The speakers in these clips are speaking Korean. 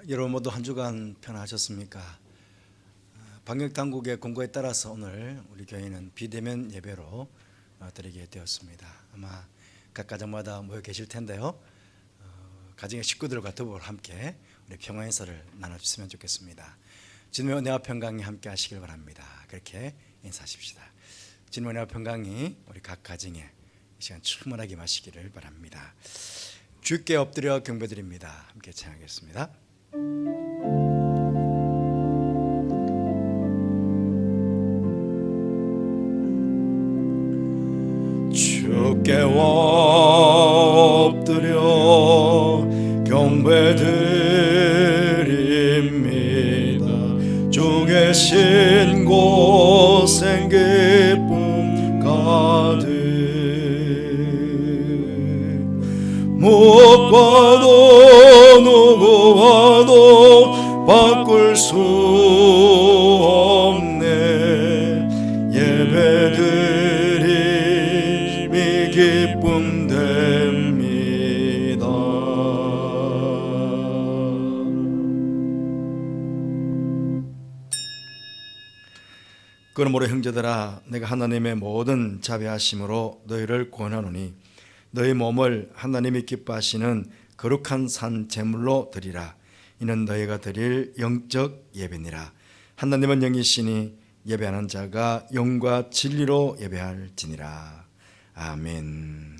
여러분 모두 한 주간 편안하셨습니까? 방역당국의 공고에 따라서 오늘 우리 교회는 비대면 예배로 드리게 되었습니다. 아마 각 가정마다 모여 계실 텐데요, 가정의 식구들과 더불어 함께 우리 평화 인사를 나눠주시면 좋겠습니다. 주님의 은혜와 평강이 함께 하시길 바랍니다. 그렇게 인사하십시다. 주님의 은혜와 평강이 우리 각 가정에 이 시간 충만하게 마시기를 바랍니다. 주께 엎드려 경배드립니다. 함께 찬양하겠습니다. 주께 엎드려 경배드립니다. 주 계신 곳엔 기쁨 가득, 무엇과도 누구와도 바꿀 수 없네. 예배드림이 기쁨 됩니다. 그러므로 형제들아, 내가 하나님의 모든 자비하심으로 너희를 구원하노니 너희 몸을 하나님이 기뻐하시는 거룩한 산 제물로 드리라. 이는 너희가 드릴 영적 예배니라. 하나님은 영이시니 예배하는 자가 영과 진리로 예배할지니라. 아멘.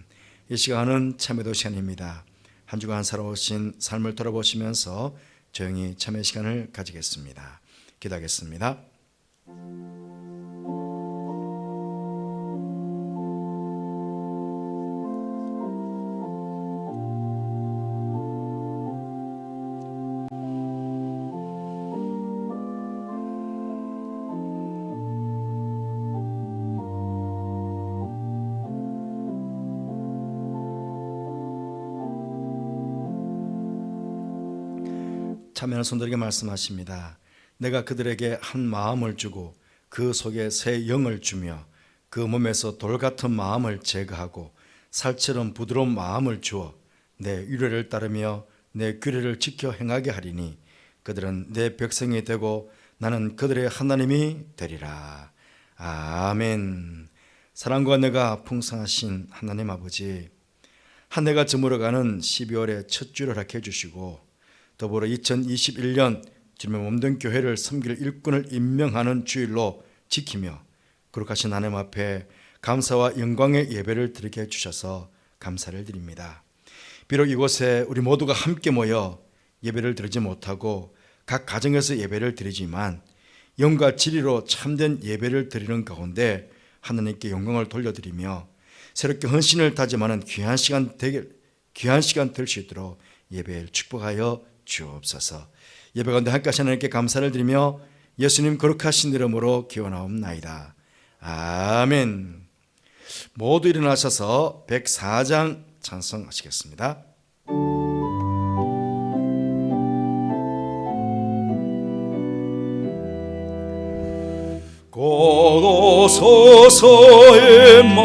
이 시간은 참회도 시간입니다. 한 주간 살아오신 삶을 돌아보시면서 조용히 참회 시간을 가지겠습니다. 기도하겠습니다. 참여하는 손들에게 말씀하십니다. 내가 그들에게 한 마음을 주고 그 속에 새 영을 주며 그 몸에서 돌 같은 마음을 제거하고 살처럼 부드러운 마음을 주어 내 유례를 따르며 내 규례를 지켜 행하게 하리니 그들은 내 백성이 되고 나는 그들의 하나님이 되리라. 아멘. 사랑과 은혜가 풍성하신 하나님 아버지, 한 해가 저물어가는 12월의 첫 주를 허락해 주시고 더불어 2021년 주님의 몸된 교회를 섬길 일꾼을 임명하는 주일로 지키며 거룩하신 하나님 앞에 감사와 영광의 예배를 드리게 해주셔서 감사를 드립니다. 비록 이곳에 우리 모두가 함께 모여 예배를 드리지 못하고 각 가정에서 예배를 드리지만 영과 진리로 참된 예배를 드리는 가운데 하나님께 영광을 돌려드리며 새롭게 헌신을 다짐하는 귀한 시간 될 수 있도록 예배를 축복하여 주옵소서. 예배 가운데 함께 하신 하나님께 감사를 드리며 예수님 거룩하신 이름으로 기원하옵나이다. 아멘. 모두 일어나셔서 104장 찬송하시겠습니다. 곧 오소서 임마누엘,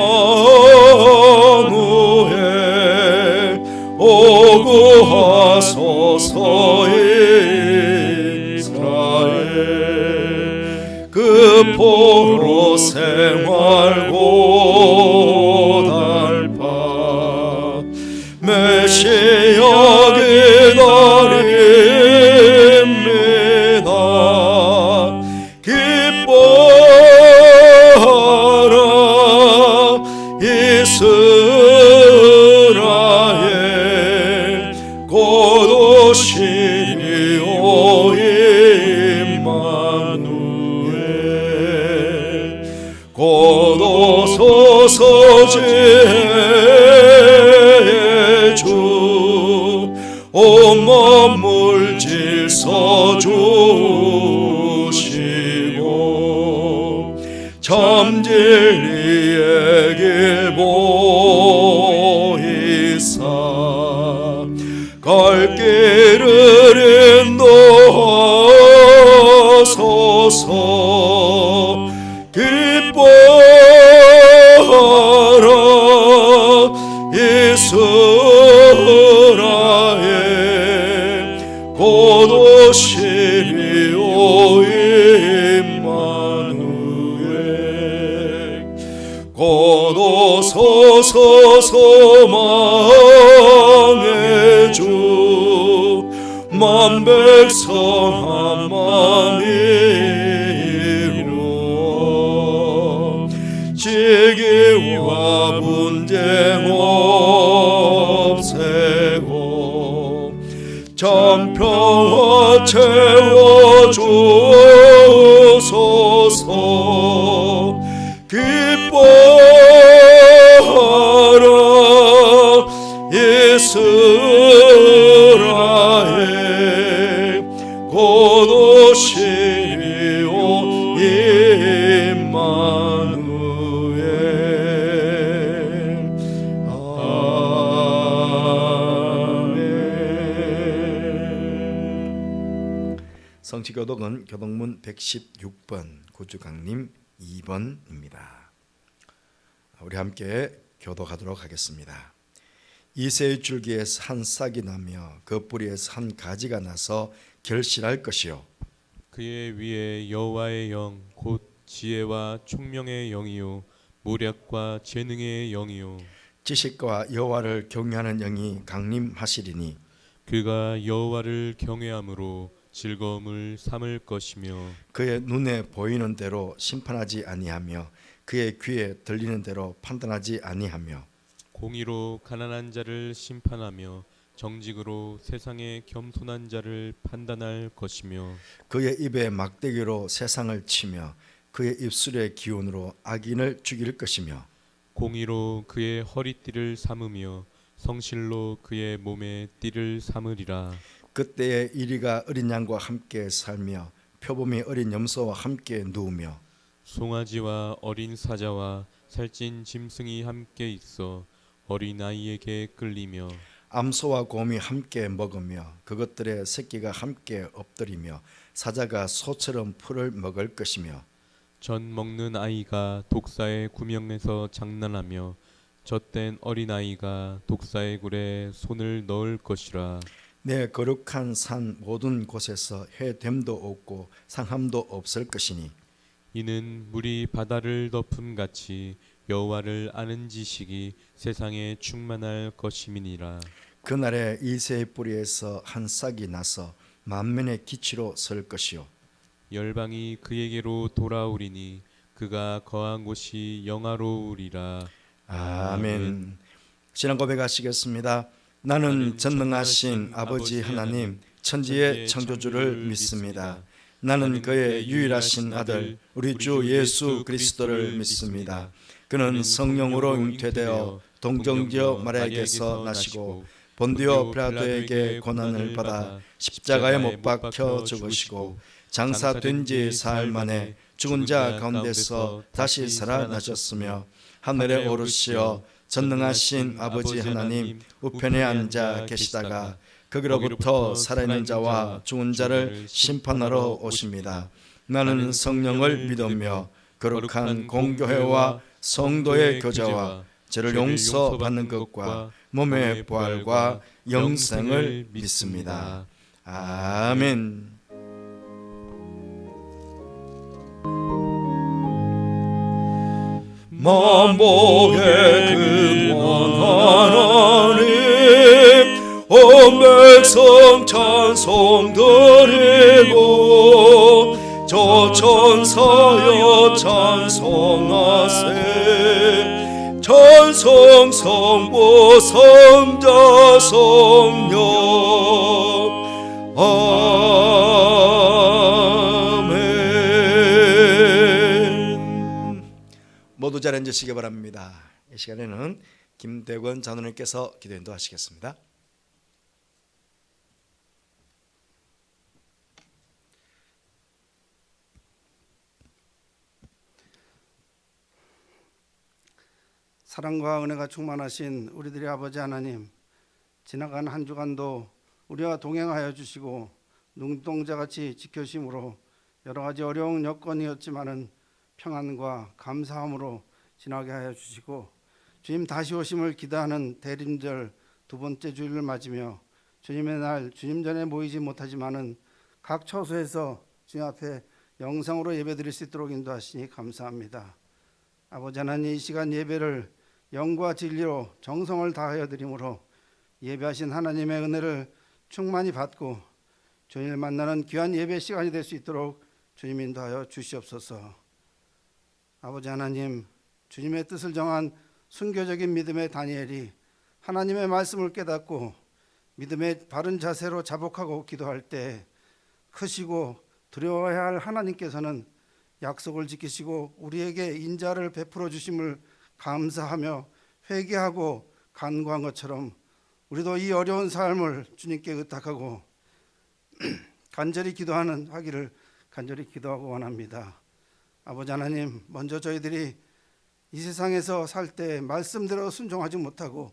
오고 하소서 이스라엘. 그 포로 생활 고달파 메시아 기다립니다. 기뻐하라 이스라엘, 곧 오시니 오 임마누엘. 곧 오소서 지혜의 주, 온 만물 질서 주시고 참진리의 길 보이사 갈 길을 인도하소서. 기뻐하라 이스라엘, 곧 오시리오 임마누엘 곧 오소서 소망의 주 만백성 한마음이 이루어 시기와 분쟁 없애고 참평화 채워주소서 기뻐하라 이스라엘 곧 오시리오 임마누엘 아멘. 성취교독은 교독문 116번 고주강님 2번입니다. 우리 함께 교독하도록 하겠습니다. 이새의 줄기에서 한 싹이 나며 그 뿌리에서 한 가지가 나서 결실할 것이요 그의 위에 여호와의 영 곧 지혜와 총명의 영이요 모략과 재능의 영이요 지식과 여호와를 경외하는 영이 강림하시리니 그가 여호와를 경외함으로 즐거움을 삼을 것이며 그의 눈에 보이는 대로 심판하지 아니하며 그의 귀에 들리는 대로 판단하지 아니하며 공의로 가난한 자를 심판하며 정직으로 세상의 겸손한 자를 판단할 것이며 그의 입에 막대기로 세상을 치며 그의 입술의 기운으로 악인을 죽일 것이며 공의로 그의 허리띠를 삼으며 성실로 그의 몸에 띠를 삼으리라. 그때에 이리가 어린 양과 함께 살며 표범이 어린 염소와 함께 누우며 송아지와 어린 사자와 살찐 짐승이 함께 있어 어린아이에게 끌리며 암소와 곰이 함께 먹으며 그것들의 새끼가 함께 엎드리며 사자가 소처럼 풀을 먹을 것이며 젖 먹는 아이가 독사의 구멍에서 장난하며 젖된 어린아이가 독사의 굴에 손을 넣을 것이라. 내 거룩한 산 모든 곳에서 해됨도 없고 상함도 없을 것이니 이는 물이 바다를 덮음같이 여호와를 아는 지식이 세상에 충만할 것임이니라. 그날에 이새의 뿌리에서 한 싹이 나서 만면의 기치로 설 것이요 열방이 그에게로 돌아오리니 그가 거한 곳이 영화로우리라. 아멘. 신앙 고백하시겠습니다. 나는 전능하신 아버지 하나님 천지의 창조주를 믿습니다. 나는 그의 유일하신 아들 우리 주 예수 그리스도를 믿습니다. 그는 성령으로 잉태되어 동정지어 마리아에게서 나시고 본디오 빌라도에게 고난을 받아 십자가에 못 박혀 죽으시고 장사된 지 사흘 만에 죽은 자 가운데서 다시 살아나셨으며 하늘에 오르시어 전능하신 아버지 하나님 우편에 앉아 계시다가 거기로부터 살아있는 자와 죽은 자를 심판하러 오십니다. 나는 성령을 믿으며 거룩한 공교회와 성도의 교제와 죄를 용서받는 것과 몸의 부활과 영생을 믿습니다. 아멘. 만복의 근원 하나님 온 백성 찬송 드리고 저 천사여 찬송하세 찬송 성부 성자 성령 아멘. 모두 잘 앉으시기 바랍니다. 이 시간에는 김대권 장로님께서 기도 인도하시겠습니다. 사랑과 은혜가 충만하신 우리들의 아버지 하나님, 지나간 한 주간도 우리와 동행하여 주시고 눈동자같이 지켜주심으로 여러 가지 어려운 여건이었지만은 평안과 감사함으로 지나게 하여 주시고 주님 다시 오심을 기대하는 대림절 두 번째 주일을 맞으며 주님의 날 주님 전에 모이지 못하지만은 각 처소에서 주님 앞에 영상으로 예배드릴 수 있도록 인도하시니 감사합니다. 아버지 하나님, 이 시간 예배를 영과 진리로 정성을 다하여 드림으로 예배하신 하나님의 은혜를 충만히 받고 주님을 만나는 귀한 예배 시간이 될 수 있도록 주님 인도하여 주시옵소서. 아버지 하나님, 주님의 뜻을 정한 순교적인 믿음의 다니엘이 하나님의 말씀을 깨닫고 믿음의 바른 자세로 자복하고 기도할 때 크시고 두려워해야 할 하나님께서는 약속을 지키시고 우리에게 인자를 베풀어 주심을 감사하며 회개하고 간구한 것처럼 우리도 이 어려운 삶을 주님께 의탁하고 간절히 하기를 간절히 기도하고 원합니다. 아버지 하나님, 먼저 저희들이 이 세상에서 살 때 말씀대로 순종하지 못하고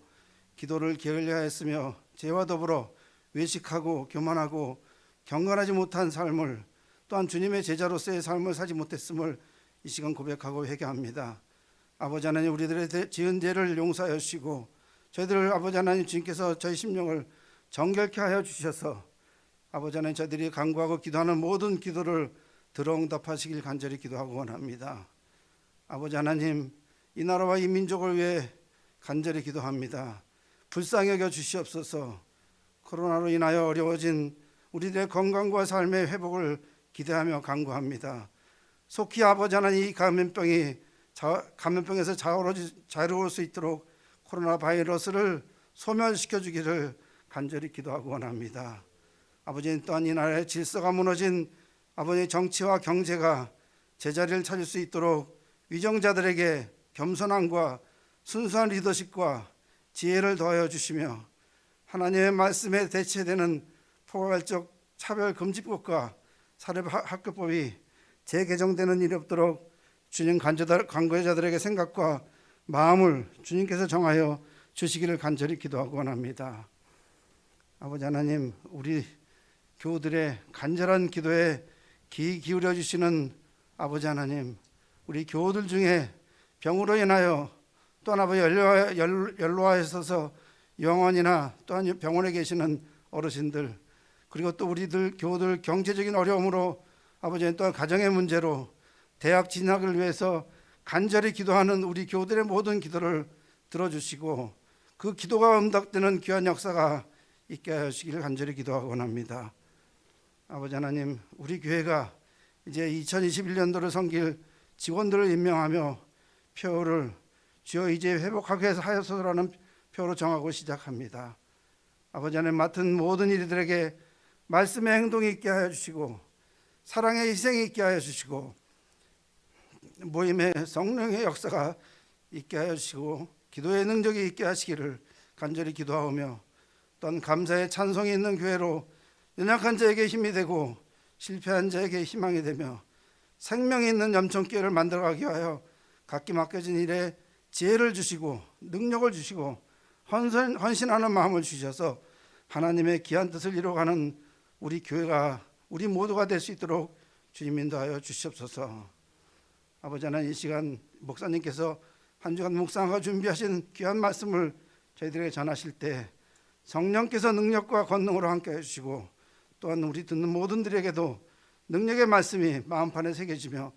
기도를 게을리하였으며 죄와 더불어 외식하고 교만하고 경건하지 못한 삶을, 또한 주님의 제자로서의 삶을 살지 못했음을 이 시간 고백하고 회개합니다. 아버지 하나님, 우리들의 지은 죄를 용서하여 주시고 저희들을 아버지 하나님, 주님께서 저희 심령을 정결케 하여 주셔서 아버지 하나님, 저희들이 간구하고 기도하는 모든 기도를 들어응답하시길 간절히 기도하고 원합니다. 아버지 하나님, 이 나라와 이 민족을 위해 간절히 기도합니다. 불쌍히 여겨 주시옵소서. 코로나로 인하여 어려워진 우리들의 건강과 삶의 회복을 기대하며 간구합니다. 속히 아버지 하나님, 이 감염병에서 자유로울 수 있도록 코로나 바이러스를 소멸시켜 주기를 간절히 기도하고 원합니다. 아버지, 또한 이 나라의 질서가 무너진 아버지의 정치와 경제가 제자리를 찾을 수 있도록 위정자들에게 겸손함과 순수한 리더십과 지혜를 더하여 주시며 하나님의 말씀에 대체되는 포괄적 차별금지법과 사립학교법이 재개정되는 일이 없도록 주님 간구자들에게 생각과 마음을 주님께서 정하여 주시기를 간절히 기도하고 원합니다. 아버지 하나님, 우리 교우들의 간절한 기도에 귀 기울여 주시는 아버지 하나님, 우리 교우들 중에 병으로 인하여 또한 아버지 연로하셔서 영원이나 또한 병원에 계시는 어르신들, 그리고 또 우리들 교우들 경제적인 어려움으로 아버지, 또한 가정의 문제로 대학 진학을 위해서 간절히 기도하는 우리 교우들의 모든 기도를 들어주시고 그 기도가 응답되는 귀한 역사가 있게 하시기를 간절히 기도하고 원합니다. 아버지 하나님, 우리 교회가 이제 2021년도를 섬길 직원들을 임명하며 표를 주여 이제 회복하게 하여서라는 표로 정하고 시작합니다. 아버지 하나님, 맡은 모든 이들에게 말씀의 행동이 있게 하여 주시고 사랑의 희생이 있게 하여 주시고 모임의 성령의 역사가 있게 하여 주시고 기도의 능력이 있게 하시기를 간절히 기도하오며, 또한 감사의 찬송이 있는 교회로 연약한 자에게 힘이 되고 실패한 자에게 희망이 되며 생명이 있는 염천교회를 만들어가게 하여 각기 맡겨진 일에 지혜를 주시고 능력을 주시고 헌신하는 마음을 주셔서 하나님의 귀한 뜻을 이루어가는 우리 교회가, 우리 모두가 될 수 있도록 주님 인도하여 주시옵소서. 아버지 하나님, 이 시간 목사님께서 한 주간 묵상하고 준비하신 귀한 말씀을 저희들에게 전하실 때 성령께서 능력과 권능으로 함께 해주시고 또한 우리 듣는 모든들에게도 능력의 말씀이 마음판에 새겨지며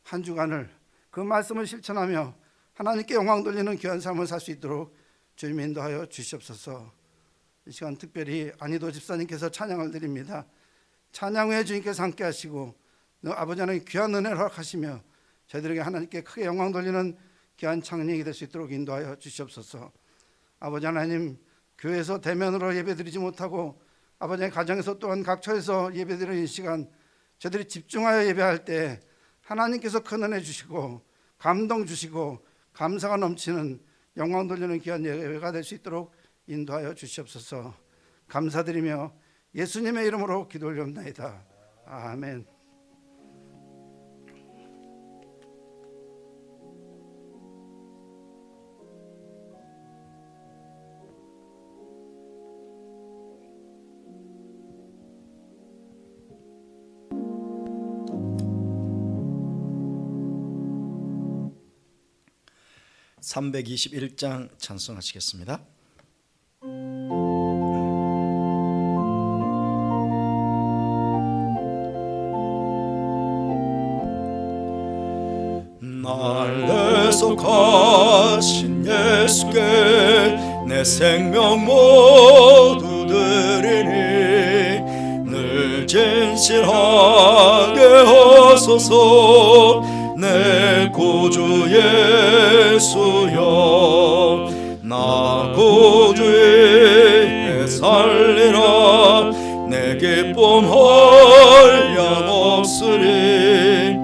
한 주간을 그 말씀을 실천하며 하나님께 영광 돌리는 귀한 삶을 살 수 있도록 주님 인도하여 주시옵소서. 이 시간 특별히 안희도 집사님께서 찬양을 드립니다. 찬양 후에 주님께서 함께 하시고 아버지 하나님 귀한 은혜를 허락하시며 저희들에게 하나님께 크게 영광 돌리는 귀한 찬양이 될 수 있도록 인도하여 주시옵소서. 아버지 하나님, 교회에서 대면으로 예배드리지 못하고 아버지의 가정에서 또한 각처에서 예배드리는 시간 저희들이 집중하여 예배할 때 하나님께서 큰 은혜 주시고 감동 주시고 감사가 넘치는 영광 돌리는 귀한 예배가 될 수 있도록 인도하여 주시옵소서. 감사드리며 예수님의 이름으로 기도 올리옵나이다. 아멘. (321장) 찬송하시겠습니다. 날 대속하신 예수께 내 생명 모두 드리니 늘 진실하게 하소서. 내 구주 예수여 나 구주의 살리라. 내 기쁨 한량 없으리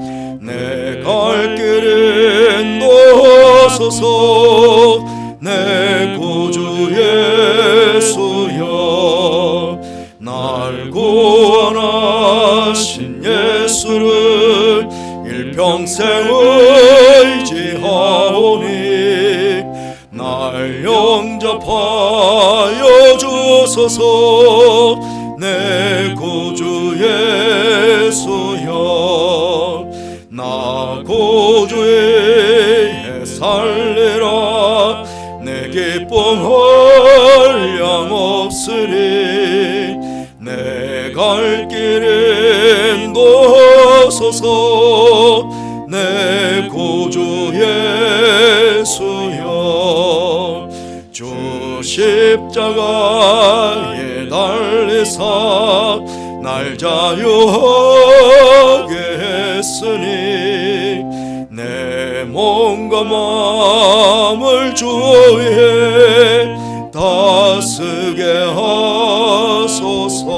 내 갈 길은 도소서. 내 구주 예수여 날 구원하신 예수를 일평생 의지하오니 날 영접하여 주소서. 내 구주 예수여 나 구주의 살리라. 내 기쁨 한량 없으리 내 갈 길은 도소서. 내 구주 예수여 주 십자가에 달리사 날 자유하게 했으니 내 몸과 마음을 주 위에 다스게 하소서.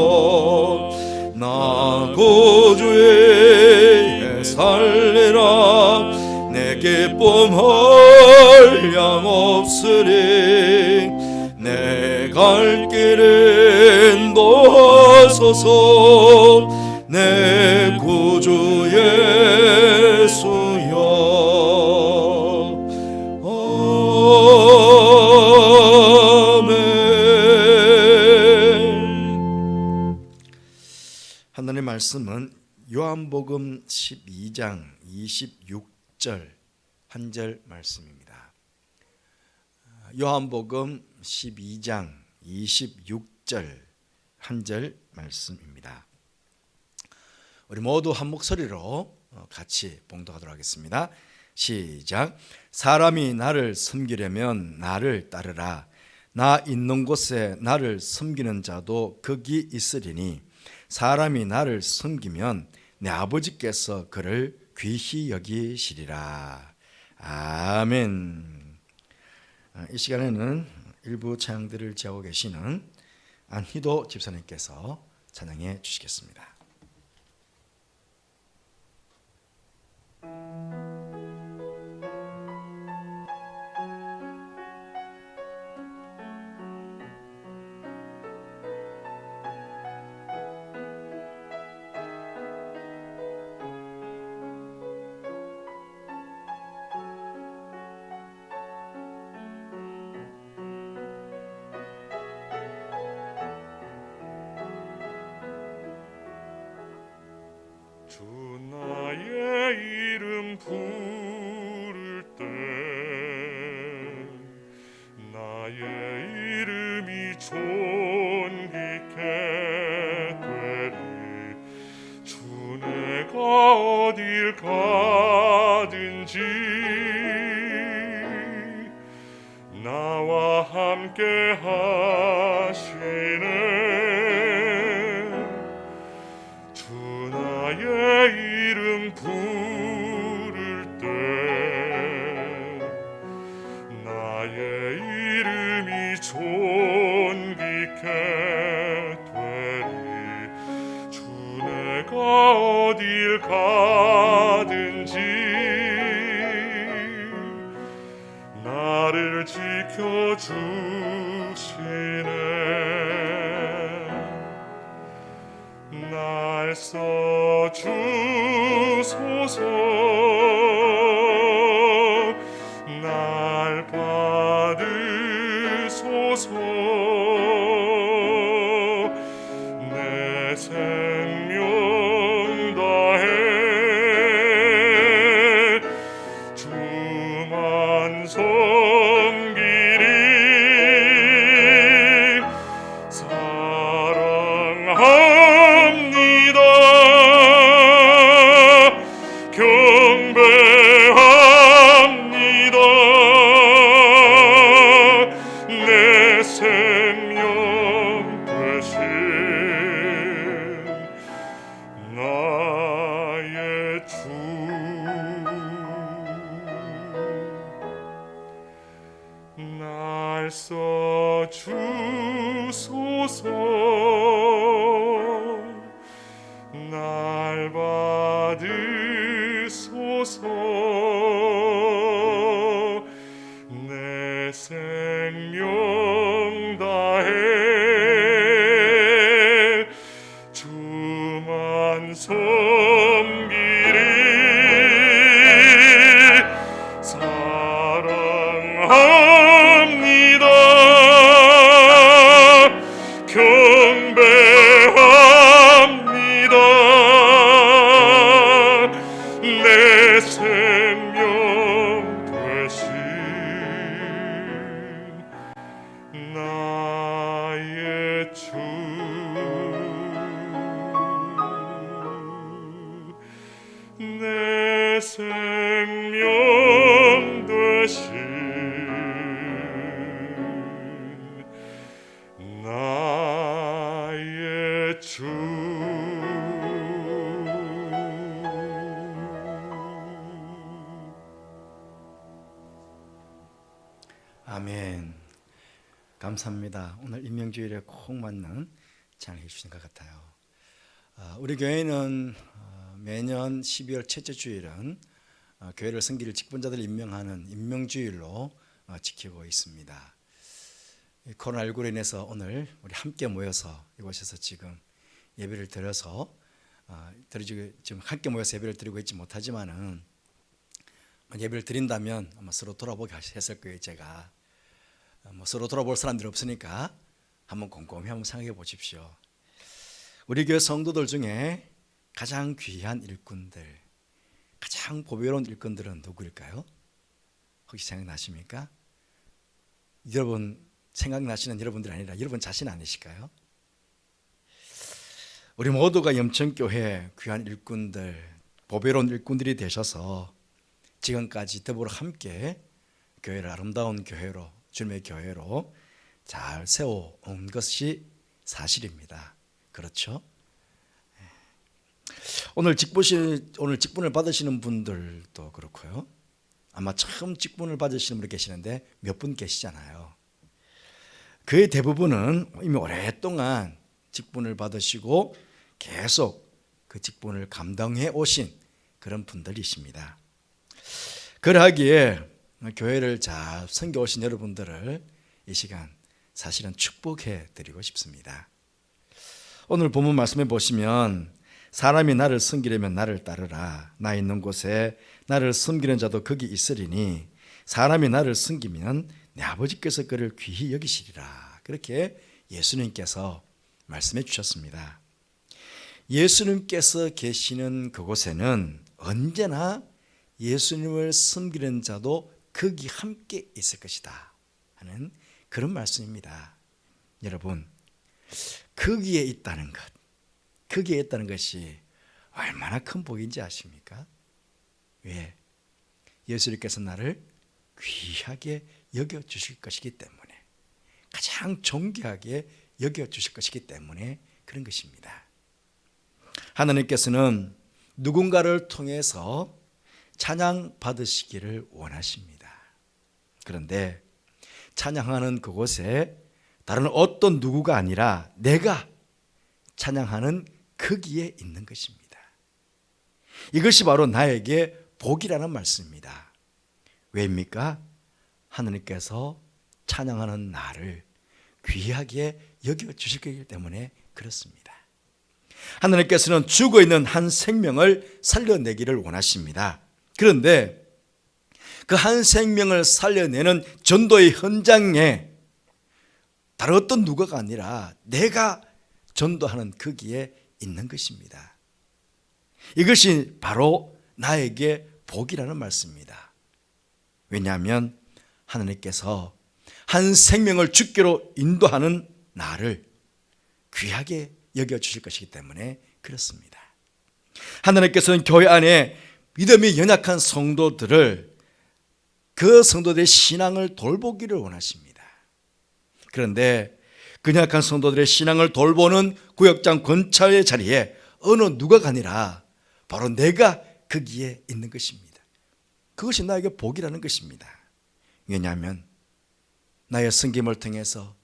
나 구주의 살리라. 내 기쁨 한량 없으리 내 갈 길은 도소서. 내 구주 예수여 아멘. 하나님의 말씀은 요한복음 12장 26절 한 절 말씀입니다. 요한복음 12장 26절 한 절 말씀입니다. 우리 모두 한 목소리로 같이 봉독하도록 하겠습니다. 시작. 사람이 나를 섬기려면 나를 따르라. 나 있는 곳에 나를 섬기는 자도 거기 있으리니 사람이 나를 섬기면 내 아버지께서 그를 귀히 여기시리라. 아멘. 이 시간에는 일부 찬양들을 지하고 계시는 안희도 집사님께서 찬양해 주시겠습니다. 주 나의 이름 부를 때 나의 이름이 존귀케 되리. 주 내가 어딜 가든지 나와 함께 하시네. 나의 이름 부를 때 나의 이름이 존귀케 되리. 주 내가 어딜 가든지 나를 지켜주시네. 날 써주소서. 날 받으소서. 내 생명 다해 주만 섬기리. 사랑합니다. 경배합니다. 주만 섬기리 사랑합니다. 경배합니다. 내 생명 되신 나의 주 내 생명 되신 나의 주 아멘. 감사합니다. 오늘 임명주일에 꼭 맞는 찬양해 주신 것 같아요. 우리 교회는 매년 12월 첫째 주일은 교회를 섬기를 직분자들 임명하는 임명주일로 지키고 있습니다. 코로나19로 인해서 오늘 우리 함께 모여서 이곳에서 지금 예배를 드려서 지금 함께 모여서 예배를 드리고 있지 못하지만은 예배를 드린다면 아마 서로 돌아보게 했을 거예요. 제가 서로 돌아볼 사람들이 없으니까 한번 곰곰이 한번 생각해 보십시오. 우리 교회 성도들 중에 가장 귀한 일꾼들, 가장 보배로운 일꾼들은 누구일까요? 혹시 생각나십니까? 여러분 생각나시는 여러분들이 아니라 여러분 자신 아니실까요? 우리 모두가 염천교회 귀한 일꾼들, 보배로운 일꾼들이 되셔서 지금까지 더불어 함께 교회를 아름다운 교회로, 주님의 교회로 잘 세워온 것이 사실입니다. 그렇죠? 오늘 직분을 받으시는 분들도 그렇고요. 아마 처음 직분을 받으시는 분이 계시는데 몇 분 계시잖아요. 그의 대부분은 이미 오랫동안 직분을 받으시고 계속 그 직분을 감당해 오신 그런 분들이십니다. 그러하기에 교회를 잘 섬겨 오신 여러분들을 이 시간 사실은 축복해 드리고 싶습니다. 오늘 본문 말씀에 보시면 사람이 나를 섬기려면 나를 따르라. 나 있는 곳에 나를 섬기는 자도 거기 있으리니 사람이 나를 섬기면 내 아버지께서 그를 귀히 여기시리라. 그렇게 예수님께서 말씀해 주셨습니다. 예수님께서 계시는 그곳에는 언제나 예수님을 섬기는 자도 거기 함께 있을 것이다 하는 그런 말씀입니다. 여러분, 거기에 있다는 것, 거기에 있다는 것이 얼마나 큰 복인지 아십니까? 왜? 예수님께서 나를 귀하게 여겨주실 것이기 때문에, 가장 존귀하게 여겨주실 것이기 때문에 그런 것입니다. 하나님께서는 누군가를 통해서 찬양 받으시기를 원하십니다. 그런데 찬양하는 그곳에 다른 어떤 누구가 아니라 내가 찬양하는 거기에 있는 것입니다. 이것이 바로 나에게 복이라는 말씀입니다. 왜입니까? 하나님께서 찬양하는 나를 귀하게 여겨주실 거기 때문에 그렇습니다. 하나님께서는 죽어있는 한 생명을 살려내기를 원하십니다. 그런데 그 한 생명을 살려내는 전도의 현장에 다른 어떤 누가가 아니라 내가 전도하는 거기에 있는 것입니다. 이것이 바로 나에게 복이라는 말씀입니다. 왜냐하면 하나님께서 한 생명을 죽기로 인도하는 나를 귀하게 여겨주실 것이기 때문에 그렇습니다. 하나님께서는 교회 안에 믿음이 연약한 성도들을, 그 성도들의 신앙을 돌보기를 원하십니다. 그런데 그 연약한 성도들의 신앙을 돌보는 구역장 권찰의 자리에 어느 누가가 아니라 바로 내가 거기에 있는 것입니다. 그것이 나에게 복이라는 것입니다. 왜냐하면 나의 섬김을 통해서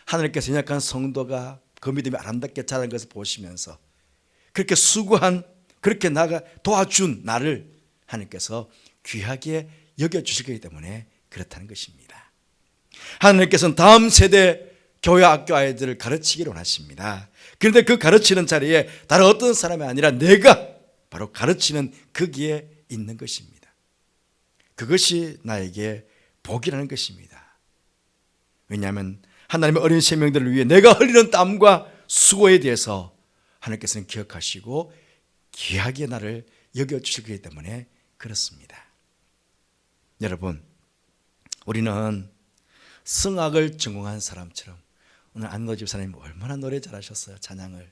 하나님께서 연약한 성도가 그 믿음이 아름답게 자라는 것을 보시면서 그렇게 수고한, 그렇게 나가 도와준 나를 하나님께서 귀하게 여겨주실 거기 때문에 그렇다는 것입니다. 하나님께서는 다음 세대 교회 학교 아이들을 가르치기를 원하십니다. 그런데 그 가르치는 자리에 다른 어떤 사람이 아니라 내가 바로 가르치는 거기에 있는 것입니다. 그것이 나에게 복이라는 것입니다. 왜냐하면 하나님의 어린 생명들을 위해 내가 흘리는 땀과 수고에 대해서 하나님께서는 기억하시고 귀하게 나를 여겨주실 거기 때문에 그렇습니다. 여러분, 우리는 성악을 전공한 사람처럼, 오늘 안노 집사님 얼마나 노래 잘하셨어요. 찬양을,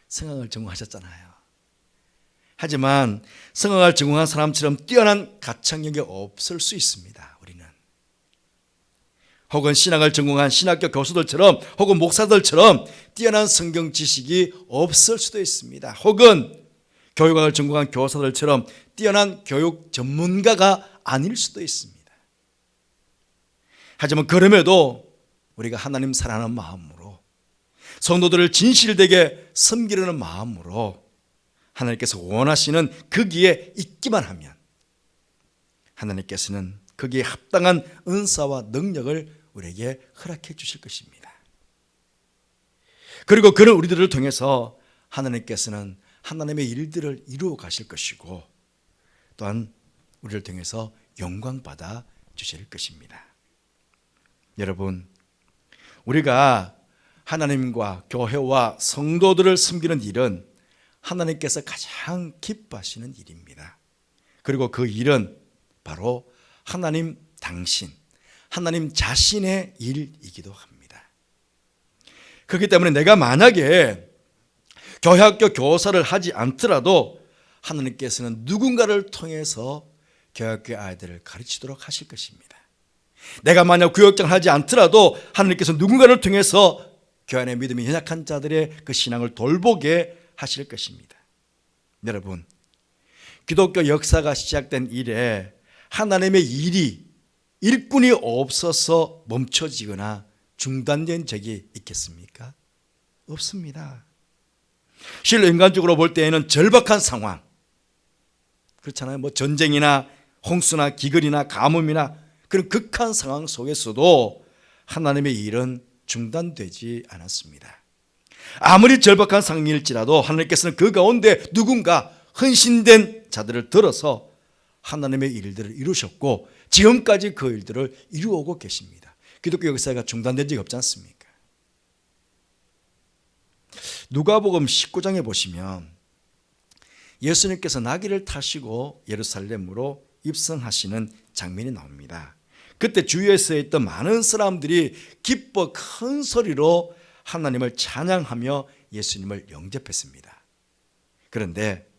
성악을 전공하셨잖아요. 하지만 성악을 전공한 사람처럼 뛰어난 가창력이 없을 수 있습니다. 우리는 혹은 신학을 전공한 신학교 교수들처럼 혹은 목사들처럼 뛰어난 성경 지식이 없을 수도 있습니다. 혹은 교육학을 전공한 교사들처럼 뛰어난 교육 전문가가 아닐 수도 있습니다. 하지만 그럼에도 우리가 하나님 사랑하는 마음으로, 성도들을 진실되게 섬기려는 마음으로 하나님께서 원하시는 거기에 있기만 하면 하나님께서는 거기에 합당한 은사와 능력을 우리에게 허락해 주실 것입니다. 그리고 그런 우리들을 통해서 하나님께서는 하나님의 일들을 이루어 가실 것이고, 또한 우리를 통해서 영광받아 주실 것입니다. 여러분, 우리가 하나님과 교회와 성도들을 섬기는 일은 하나님께서 가장 기뻐하시는 일입니다. 그리고 그 일은 바로 하나님 당신, 하나님 자신의 일이기도 합니다. 그렇기 때문에 내가 만약에 교회학교 교사를 하지 않더라도 하나님께서는 누군가를 통해서 교회학교 아이들을 가르치도록 하실 것입니다. 내가 만약 구역장을 하지 않더라도 하나님께서 누군가를 통해서 교회 안에 믿음이 연약한 자들의 그 신앙을 돌보게 하실 것입니다. 여러분, 기독교 역사가 시작된 이래 하나님의 일이 일꾼이 없어서 멈춰지거나 중단된 적이 있겠습니까? 없습니다. 실로 인간적으로 볼 때에는 절박한 상황, 그렇잖아요. 뭐 전쟁이나 홍수나 기근이나 가뭄이나 그런 극한 상황 속에서도 하나님의 일은 중단되지 않았습니다. 아무리 절박한 상황일지라도 하나님께서는 그 가운데 누군가 헌신된 자들을 들어서 하나님의 일들을 이루셨고 지금까지 그 일들을 이루어오고 계십니다. 기독교 역사가 중단된 적이 없지 않습니까? 누가복음 19장에 보시면 예수님께서 나귀를 타시고 예루살렘으로 입성하시는 장면이 나옵니다. 그때 주위에서 있던 많은 사람들이 기뻐 큰 소리로 하나님을 찬양하며 예수님을 영접했습니다. 그런데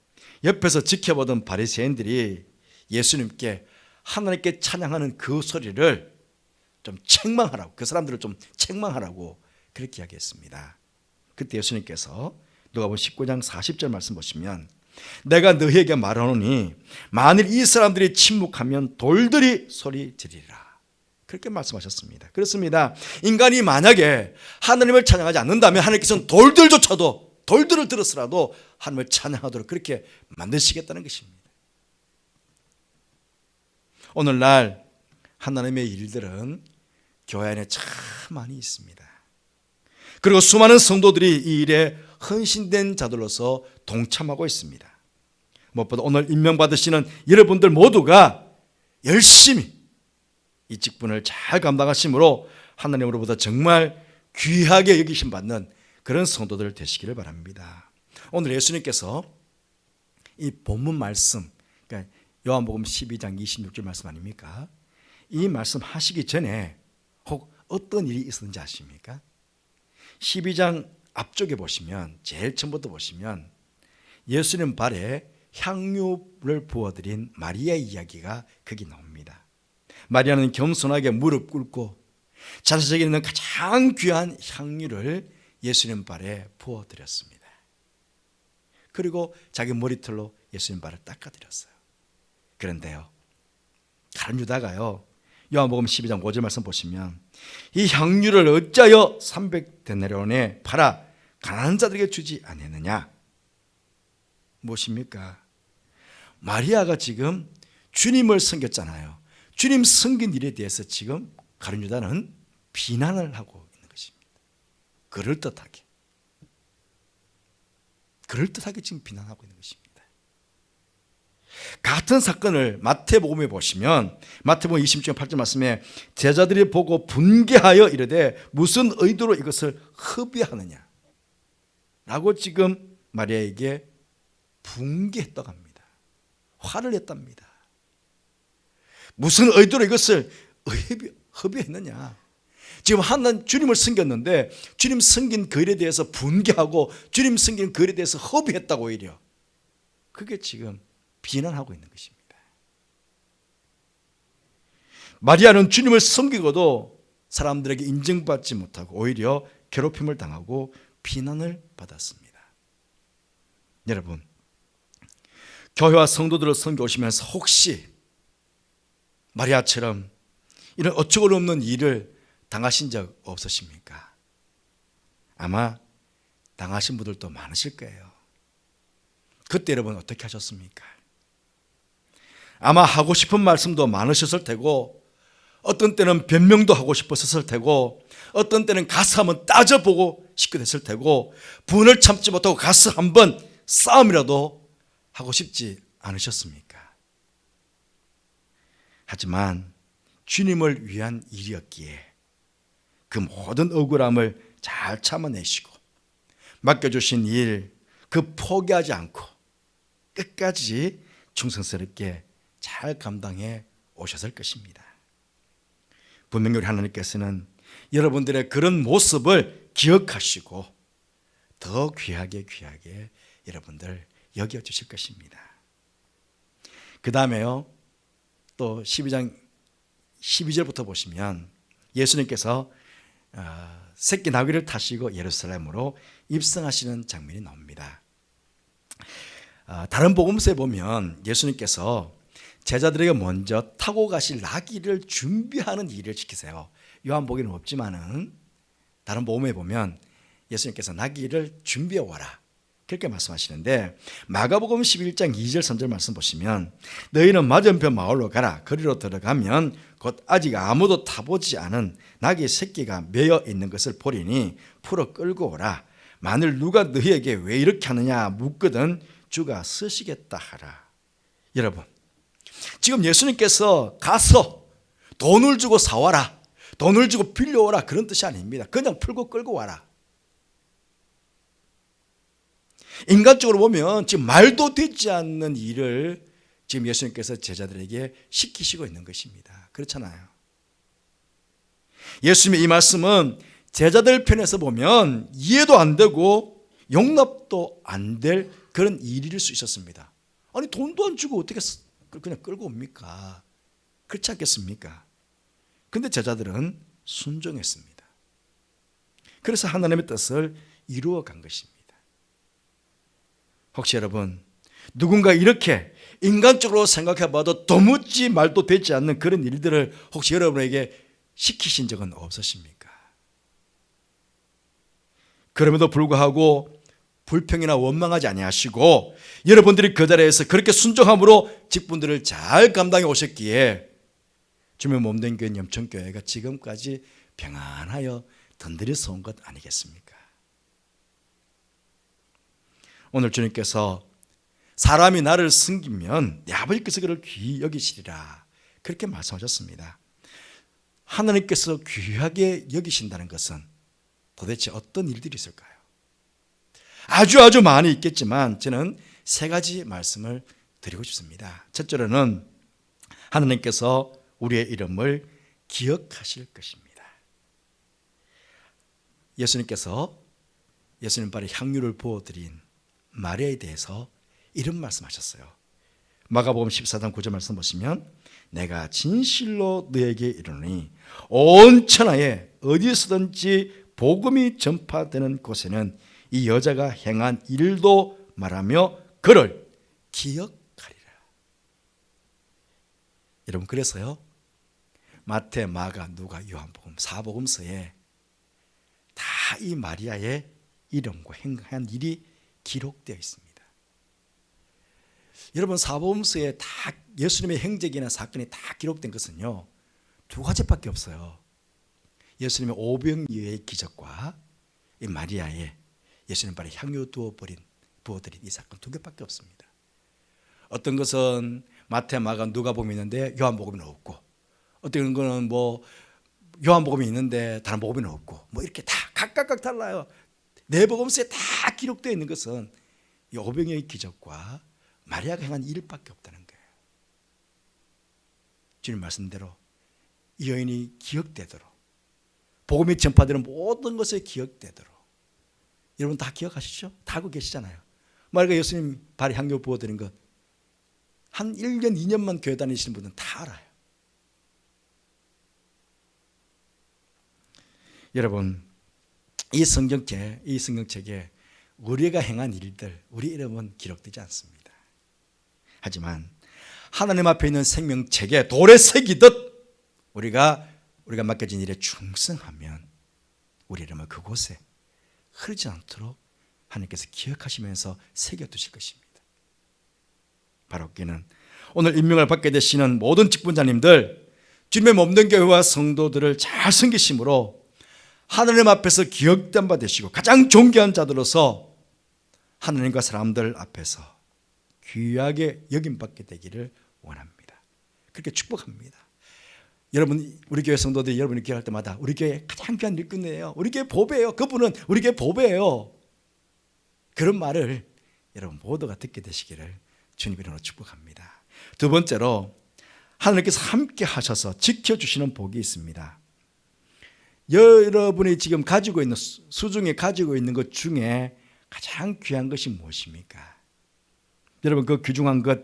옆에서 지켜보던 바리새인들이 예수님께 하나님께 찬양하는 그 소리를 좀 책망하라고, 그 사람들을 좀 책망하라고 그렇게 이야기했습니다. 그때 예수님께서 누가복음 19장 40절 말씀 보시면 내가 너희에게 말하노니 만일 이 사람들이 침묵하면 돌들이 소리 지르리라, 그렇게 말씀하셨습니다. 그렇습니다. 인간이 만약에 하나님을 찬양하지 않는다면 하나님께서는 돌들조차도, 돌들을 들었으라도 하나님을 찬양하도록 그렇게 만드시겠다는 것입니다. 오늘날 하나님의 일들은 교회 안에 참 많이 있습니다. 그리고 수많은 성도들이 이 일에 헌신된 자들로서 동참하고 있습니다. 무엇보다 오늘 임명받으시는 여러분들 모두가 열심히 이 직분을 잘 감당하심으로 하나님으로부터 정말 귀하게 여기심 받는 그런 성도들 되시기를 바랍니다. 오늘 예수님께서 이 본문 말씀, 그러니까 요한복음 12장 26절 말씀 아닙니까? 이 말씀 하시기 전에 혹 어떤 일이 있었는지 아십니까? 12장 앞쪽에 보시면, 제일 처음부터 보시면 예수님 발에 향유를 부어드린 마리아의 이야기가 거기 나옵니다. 마리아는 겸손하게 무릎 꿇고 자신에게 있는 가장 귀한 향유를 예수님 발에 부어드렸습니다. 그리고 자기 머리털로 예수님 발을 닦아드렸어요. 그런데요, 가룟 유다가요, 요한복음 12장 5절 말씀 보시면 이 향유를 어찌하여 300데나리온에 팔아 가난한 자들에게 주지 아니했느냐? 무엇입니까? 마리아가 지금 주님을 섬겼잖아요. 주님 섬긴 일에 대해서 지금 가룟 유다는 비난을 하고 있는 것입니다. 그럴듯하게 지금 비난하고 있는 것입니다. 같은 사건을 마태복음에 보시면 마태복음 26장 8절 말씀에 제자들이 보고 분개하여 이르되 무슨 의도로 이것을 허비하느냐 라고 지금 마리아에게 분개했다고 합니다. 화를 냈답니다. 무슨 의도로 이것을 허비했느냐. 지금 하나님 주님을 섬겼는데 주님 섬긴 그 일에 대해서 분개하고 주님 섬긴 그 일에 대해서 허비했다고 오히려 그게 지금 비난하고 있는 것입니다. 마리아는 주님을 섬기고도 사람들에게 인정받지 못하고 오히려 괴롭힘을 당하고 비난을 받았습니다. 여러분, 교회와 성도들을 섬겨오시면서 혹시 마리아처럼 이런 어처구니 없는 일을 당하신 적 없으십니까? 아마 당하신 분들도 많으실 거예요. 그때 여러분 어떻게 하셨습니까? 아마 하고 싶은 말씀도 많으셨을 테고 어떤 때는 변명도 하고 싶었을 테고 어떤 때는 가서 한번 따져보고 싶게 됐을 테고 분을 참지 못하고 가서 한번 싸움이라도 하고 싶지 않으셨습니까? 하지만 주님을 위한 일이었기에 그 모든 억울함을 잘 참아내시고 맡겨주신 일 그 포기하지 않고 끝까지 충성스럽게 잘 감당해 오셨을 것입니다. 분명히 우리 하나님께서는 여러분들의 그런 모습을 기억하시고 더 귀하게 여러분들 여겨주실 것입니다. 그 다음에요 또 12장 12절부터 보시면 예수님께서 새끼 나귀를 타시고 예루살렘으로 입성하시는 장면이 나옵니다. 다른 복음서에 보면 예수님께서 제자들에게 먼저 타고 가실 나귀를 준비하는 일을 시키세요. 요한복음에는 없지만은 다른 복음에 보면 예수님께서 나귀를 준비해 와라 그렇게 말씀하시는데 마가복음 11장 2절 3절 말씀 보시면 너희는 맞은편 마을로 가라. 거리로 들어가면 곧 아직 아무도 타보지 않은 나귀 새끼가 매여 있는 것을 보리니 풀어 끌고 오라. 만일 누가 너희에게 왜 이렇게 하느냐 묻거든 주가 쓰시겠다 하라. 여러분 지금 예수님께서 가서 돈을 주고 사와라 돈을 주고 빌려오라 그런 뜻이 아닙니다. 그냥 풀고 끌고 와라. 인간적으로 보면 지금 말도 되지 않는 일을 지금 예수님께서 제자들에게 시키시고 있는 것입니다. 그렇잖아요. 예수님의 이 말씀은 제자들 편에서 보면 이해도 안 되고 용납도 안 될 그런 일일 수 있었습니다. 아니 돈도 안 주고 어떻게 그냥 끌고 옵니까? 그렇지 않겠습니까? 근데 제자들은 순종했습니다. 그래서 하나님의 뜻을 이루어 간 것입니다. 혹시 여러분 누군가 이렇게 인간적으로 생각해 봐도 도무지 말도 되지 않는 그런 일들을 혹시 여러분에게 시키신 적은 없으십니까? 그럼에도 불구하고 불평이나 원망하지 아니하시고 여러분들이 그 자리에서 그렇게 순종함으로 직분들을 잘 감당해 오셨기에 주님의 몸된 교회 염천교회가 지금까지 평안하여 던드려서 온 것 아니겠습니까? 오늘 주님께서 사람이 나를 섬기면 내 아버지께서 그를 귀히 여기시리라 그렇게 말씀하셨습니다. 하나님께서 귀하게 여기신다는 것은 도대체 어떤 일들이 있을까요? 아주 많이 있겠지만 저는 세 가지 말씀을 드리고 싶습니다. 첫째로는 하나님께서 우리의 이름을 기억하실 것입니다. 예수님께서 예수님 발에 향유를 부어드린 마리아에 대해서 이런 말씀하셨어요. 마가복음 14장 9절 말씀 보시면 내가 진실로 너에게 이르노니 온 천하에 어디서든지 복음이 전파되는 곳에는 이 여자가 행한 일도 말하며 그를 기억하리라. 여러분 그래서요 마태, 마가, 누가, 요한복음 4복음서에 다 이 마리아의 이름과 행한 일이 기록되어 있습니다. 여러분 사복음서에 다 예수님의 행적이나 사건이 다 기록된 것은요 두 가지밖에 없어요. 예수님의 오병이어의 기적과 이 마리아에 예수님 발에 향유 부어드린 이 사건 두 개밖에 없습니다. 어떤 것은 마태, 마가, 누가복음이 있는데 요한복음이 없고, 어떤 거는 뭐 요한복음이 있는데 다른 복음이 없고, 뭐 이렇게 다 각각 달라요. 네 복음서에 다 기록되어 있는 것은 이 오병이어의 기적과 마리아가 행한 일밖에 없다는 거예요. 주님 말씀대로 이 여인이 기억되도록, 복음이 전파되는 모든 것에 기억되도록, 여러분 다 기억하시죠? 다 알고 계시잖아요. 마리아가 예수님 발에 향유 부어드린 것 한 1년, 2년만 교회 다니시는 분들은 다 알아요. 여러분, 이 성경책에 우리가 행한 일들, 우리 이름은 기록되지 않습니다. 하지만 하나님 앞에 있는 생명책에 돌에 새기듯 우리가 맡겨진 일에 충성하면 우리 이름은 그곳에 흐르지 않도록 하나님께서 기억하시면서 새겨두실 것입니다. 바로 그는 오늘 임명을 받게 되시는 모든 직분자님들, 주님의 몸된 교회와 성도들을 잘 섬기심으로 하나님 앞에서 기억된 바 되시고 가장 존귀한 자들로서 하나님과 사람들 앞에서 귀하게 여김받게 되기를 원합니다. 그렇게 축복합니다. 여러분, 우리 교회 성도들이 여러분이 기억할 때마다 우리 교회 가장 귀한 일꾼이에요, 우리 교회 보배예요, 그분은 우리 교회 보배예요, 그런 말을 여러분 모두가 듣게 되시기를 주님 이름으로 축복합니다. 두 번째로 하나님께서 함께 하셔서 지켜주시는 복이 있습니다. 여러분이 지금 가지고 있는 수중에 가지고 있는 것 중에 가장 귀한 것이 무엇입니까? 여러분, 그 귀중한 것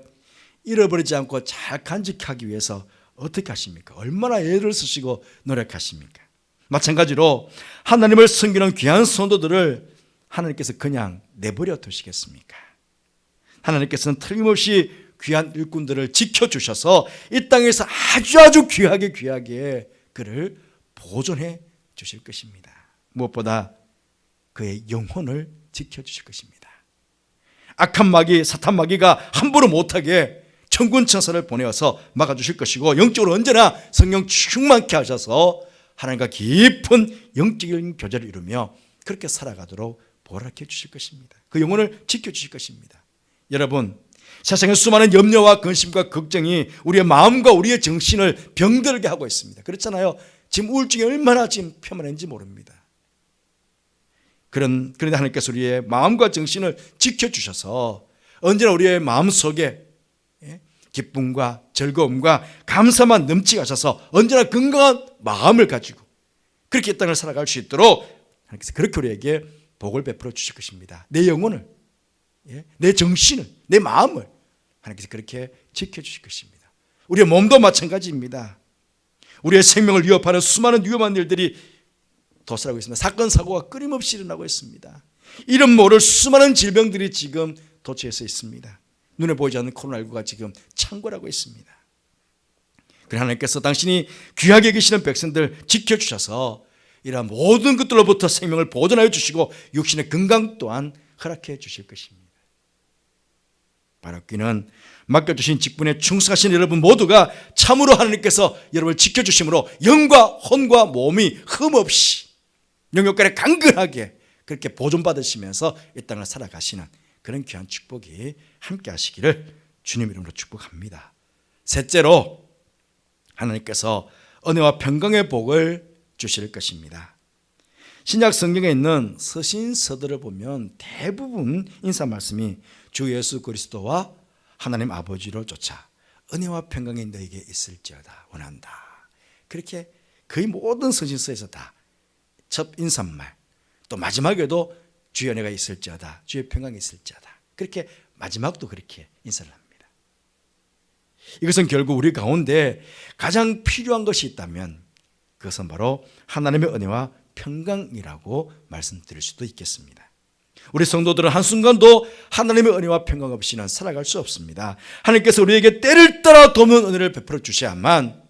잃어버리지 않고 잘 간직하기 위해서 어떻게 하십니까? 얼마나 애를 쓰시고 노력하십니까? 마찬가지로 하나님을 섬기는 귀한 성도들을 하나님께서 그냥 내버려 두시겠습니까? 하나님께서는 틀림없이 귀한 일꾼들을 지켜주셔서 이 땅에서 아주 귀하게 그를 보존해 주실 것입니다. 무엇보다 그의 영혼을 지켜주실 것입니다. 악한 마귀, 사탄 마귀가 함부로 못하게 천군 천사를 보내어서 막아주실 것이고, 영적으로 언제나 성령 충만케 하셔서 하나님과 깊은 영적인 교제를 이루며 그렇게 살아가도록 보호해 주실 것입니다. 그 영혼을 지켜주실 것입니다. 여러분, 세상의 수많은 염려와 근심과 걱정이 우리의 마음과 우리의 정신을 병들게 하고 있습니다. 그렇잖아요. 지금 우울증이 얼마나 지금 폄하했는지 모릅니다. 그런데 하나님께서 우리의 마음과 정신을 지켜주셔서 언제나 우리의 마음속에 기쁨과 즐거움과 감사만 넘치게 하셔서 언제나 건강한 마음을 가지고 그렇게 이 땅을 살아갈 수 있도록 하나님께서 그렇게 우리에게 복을 베풀어 주실 것입니다. 내 영혼을, 내 정신을, 내 마음을 하나님께서 그렇게 지켜주실 것입니다. 우리의 몸도 마찬가지입니다. 우리의 생명을 위협하는 수많은 위험한 일들이 도사하고 있습니다. 사건, 사고가 끊임없이 일어나고 있습니다. 이름 모를 수많은 질병들이 지금 도처에서 있습니다. 눈에 보이지 않는 코로나19가 지금 창궐하고 있습니다. 그러나 하나님께서 당신이 귀하게 계시는 백성들 지켜주셔서 이러한 모든 것들로부터 생명을 보존하여 주시고 육신의 건강 또한 허락해 주실 것입니다. 바로 그는 맡겨주신 직분에 충성하신 여러분 모두가 참으로 하나님께서 여러분을 지켜주심으로 영과 혼과 몸이 흠없이 영역간에 강건하게 그렇게 보존받으시면서 이 땅을 살아가시는 그런 귀한 축복이 함께 하시기를 주님 이름으로 축복합니다. 셋째로 하나님께서 은혜와 평강의 복을 주실 것입니다. 신약 성경에 있는 서신서들을 보면 대부분 인사 말씀이 주 예수 그리스도와 하나님 아버지로 쫓아 은혜와 평강이 너에게 있을지어다 원한다. 그렇게 거의 모든 서신서에서 다 첫 인사말, 또 마지막에도 주의 은혜가 있을지어다, 주의 평강이 있을지어다, 그렇게 마지막도 그렇게 인사를 합니다. 이것은 결국 우리 가운데 가장 필요한 것이 있다면 그것은 바로 하나님의 은혜와 평강이라고 말씀드릴 수도 있겠습니다. 우리 성도들은 한순간도 하나님의 은혜와 평강 없이는 살아갈 수 없습니다. 하나님께서 우리에게 때를 따라 돕는 은혜를 베풀어 주셔야만,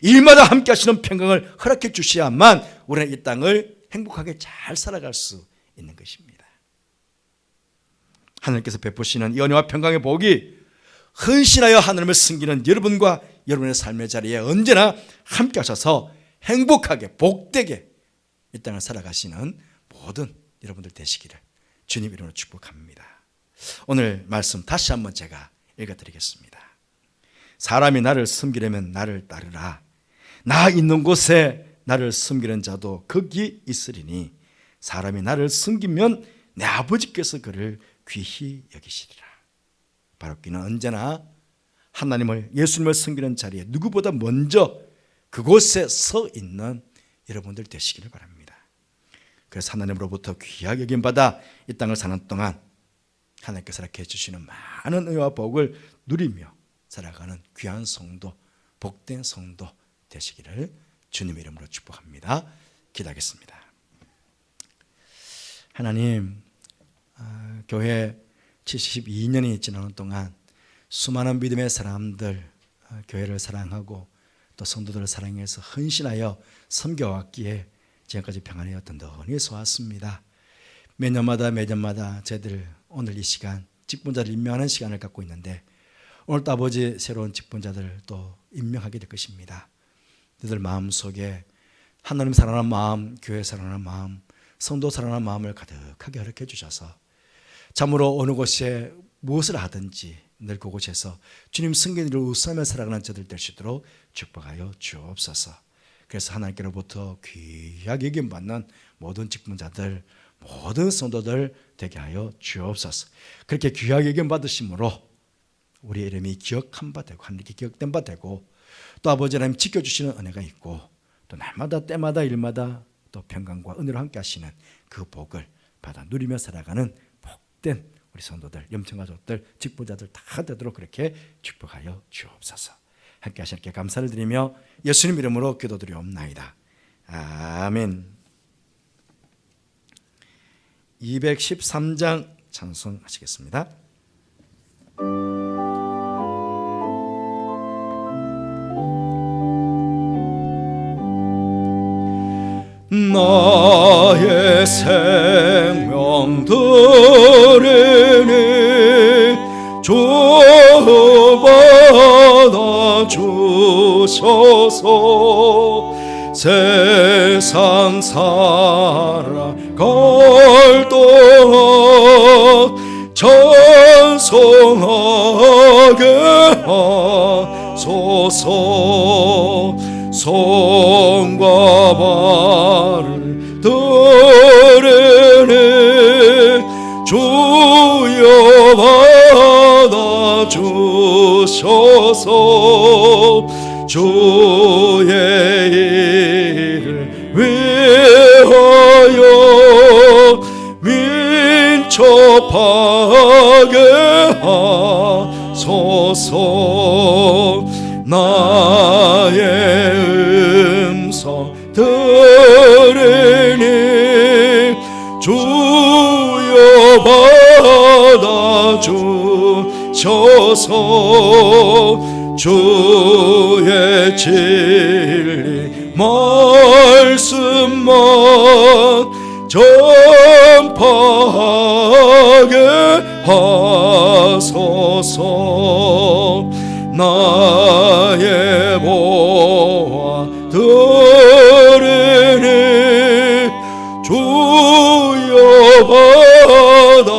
일마다 함께 하시는 평강을 허락해 주셔야만 우리는 이 땅을 행복하게 잘 살아갈 수 있는 것입니다. 하나님께서 베푸시는 이 은혜와 평강의 복이 헌신하여 하나님을 섬기는 여러분과 여러분의 삶의 자리에 언제나 함께 하셔서 행복하게 복되게 이 땅을 살아가시는 모든 여러분들 되시기를 주님 이름으로 축복합니다. 오늘 말씀 다시 한번 제가 읽어드리겠습니다. 사람이 나를 섬기려면 나를 따르라. 나 있는 곳에 나를 섬기는 자도 거기 있으리니 사람이 나를 섬기면 내 아버지께서 그를 귀히 여기시리라. 바로끼는 언제나 하나님을, 예수님을 섬기는 자리에 누구보다 먼저 그곳에 서 있는 여러분들 되시기를 바랍니다. 그래서 하나님으로부터 귀하게 여김받아 이 땅을 사는 동안 하나님께서 이렇게 해주시는 많은 은혜와 복을 누리며 살아가는 귀한 성도, 복된 성도 되시기를 주님의 이름으로 축복합니다. 기도하겠습니다. 하나님, 교회 72년이 지나는 동안 수많은 믿음의 사람들, 교회를 사랑하고 또 성도들을 사랑해서 헌신하여 섬겨왔기에 지금까지 평안하여 든든히 서왔습니다. 매년마다 저희들 오늘 이 시간 직분자를 임명하는 시간을 갖고 있는데 오늘도 아버지 새로운 직분자들 또 임명하게 될 것입니다. 너희들 마음속에 하나님 사랑하는 마음, 교회 사랑하는 마음, 성도 사랑하는 마음을 가득하게 허락해 주셔서 참으로 어느 곳에 무엇을 하든지 늘 그곳에서 주님 승리를 우수하며 살아가는 저들 될 수 있도록 축복하여 주옵소서. 그래서 하나님께로부터 귀하게 여김받는 모든 직분자들, 모든 성도들 되게 하여 주옵소서. 그렇게 귀하게 여김받으심으로 우리의 이름이 기억한 바 되고 하나님께 기억된 바 되고 또 아버지 하나님 지켜주시는 은혜가 있고 또 날마다 때마다 일마다 또 평강과 은혜로 함께 하시는 그 복을 받아 누리며 살아가는 복된 우리 성도들, 염청가족들, 직분자들 다 되도록 그렇게 축복하여 주옵소서. 함께 하시니께 감사를 드리며 예수님 이름으로 기도드리옵나이다. 아멘. 213장 찬송하시겠습니다. 나의 생명 들으니 주 받아 주셔서 세상 살아갈 동안 찬송하게 하소서. 손과 발을 들으니 주여 받아 주셔서 주의 일을 위하여 민첩하게 하소서. 나의 음성 들으니 주여 받아 주셔서 주의 진리 말씀만 전파하게 하소서. 나의 보아 들으니 주여 받아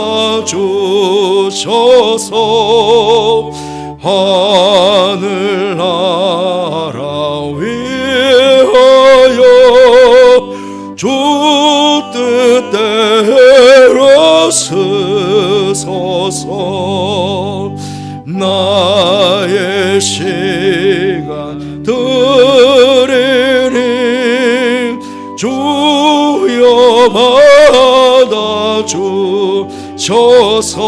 주셔서 하늘나라 위하여 주 뜻대로 쓰소서. 나의 시간 들으니 주여 받아 주셔서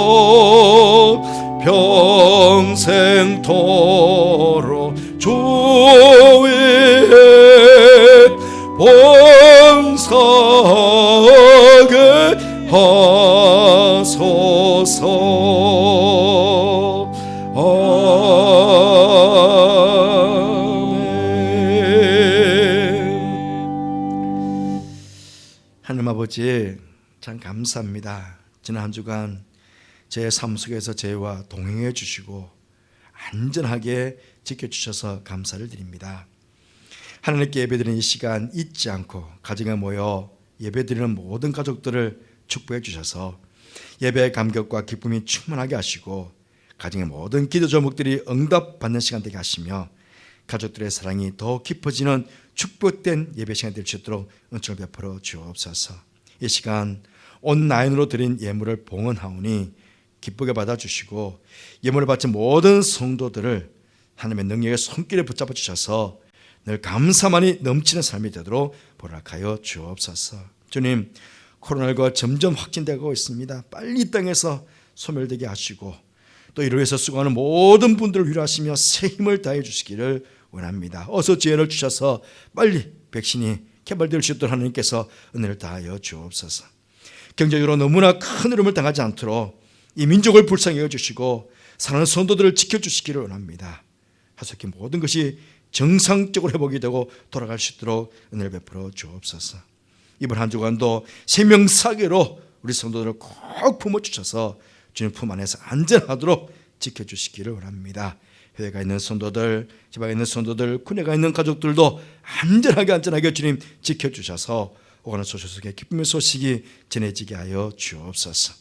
평생토록 주 위에 봉사하게 하소서. 하나님 아버지 참 감사합니다. 지난 한 주간 제 삶 속에서 저희와 동행해 주시고 안전하게 지켜주셔서 감사를 드립니다. 하나님께 예배드리는 이 시간 잊지 않고 가정에 모여 예배드리는 모든 가족들을 축복해 주셔서 예배의 감격과 기쁨이 충만하게 하시고 가정의 모든 기도 제목들이 응답받는 시간 되게 하시며 가족들의 사랑이 더 깊어지는 축복된 예배 시간 될 수 있도록 은총을 베풀어 주옵소서. 이 시간 온라인으로 드린 예물을 봉헌하오니 기쁘게 받아주시고 예물을 바친 모든 성도들을 하나님의 능력의 손길에 붙잡아 주셔서 늘 감사만이 넘치는 삶이 되도록 보락하여 주옵소서. 주님, 코로나19가 점점 확진되고 있습니다. 빨리 이 땅에서 소멸되게 하시고 또 이로 해서 수고하는 모든 분들을 위로하시며 새 힘을 다해 주시기를 원합니다. 어서 지혜를 주셔서 빨리 백신이 개발될 수 있도록 하나님께서 은혜를 다하여 주옵소서. 경제적으로 너무나 큰 어려움을 당하지 않도록 이 민족을 불쌍히 여겨주시고 사랑하는 성도들을 지켜주시기를 원합니다. 하속히 모든 것이 정상적으로 회복이 되고 돌아갈 수 있도록 은혜를 베풀어 주옵소서. 이번 한 주간도 생명사계로 우리 성도들을 꼭 품어주셔서 주님 품 안에서 안전하도록 지켜주시기를 원합니다. 해외가 있는 성도들, 지방에 있는 성도들, 군에가 있는 가족들도 안전하게 주님 지켜주셔서 오가는 소식 속에 기쁨의 소식이 전해지게 하여 주옵소서.